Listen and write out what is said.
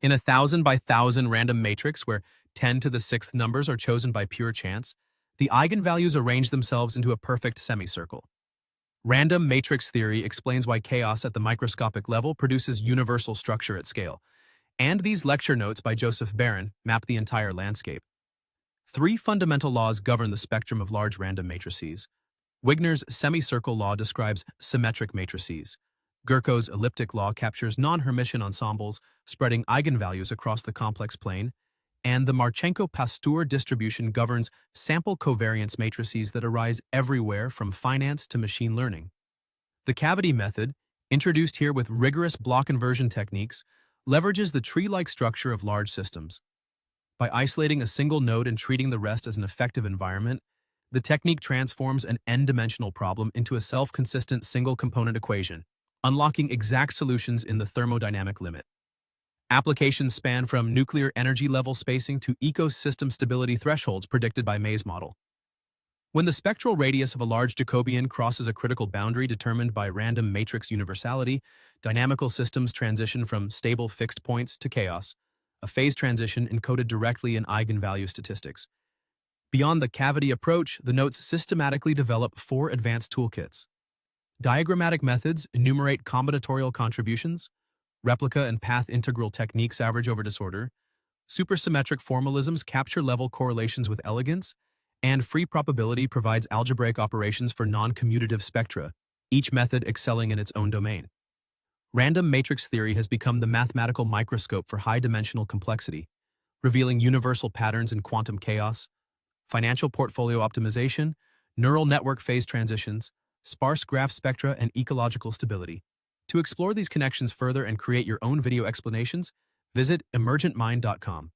In a 1,000 by 1,000 random matrix where 10 to the sixth numbers are chosen by pure chance, the eigenvalues arrange themselves into a perfect semicircle. Random matrix theory explains why chaos at the microscopic level produces universal structure at scale, and these lecture notes by Joseph Barron map the entire landscape. Three fundamental laws govern the spectrum of large random matrices. Wigner's semicircle law describes symmetric matrices. Girko's elliptic law captures non-Hermitian ensembles, spreading eigenvalues across the complex plane, and the Marčenko-Pastur distribution governs sample covariance matrices that arise everywhere from finance to machine learning. The cavity method, introduced here with rigorous block inversion techniques, leverages the tree-like structure of large systems. By isolating a single node and treating the rest as an effective environment, the technique transforms an n-dimensional problem into a self-consistent single-component equation, unlocking exact solutions in the thermodynamic limit. Applications span from nuclear energy level spacing to ecosystem stability thresholds predicted by May's model. When the spectral radius of a large Jacobian crosses a critical boundary determined by random matrix universality, dynamical systems transition from stable fixed points to chaos, a phase transition encoded directly in eigenvalue statistics. Beyond the cavity approach, the notes systematically develop four advanced toolkits. Diagrammatic methods enumerate combinatorial contributions. Replica and path integral techniques average over disorder. Supersymmetric formalisms capture level correlations with elegance. And free probability provides algebraic operations for non-commutative spectra, each method excelling in its own domain. Random matrix theory has become the mathematical microscope for high-dimensional complexity, revealing universal patterns in quantum chaos, financial portfolio optimization, neural network phase transitions, sparse graph spectra, and ecological stability. To explore these connections further and create your own video explanations, visit emergentmind.com.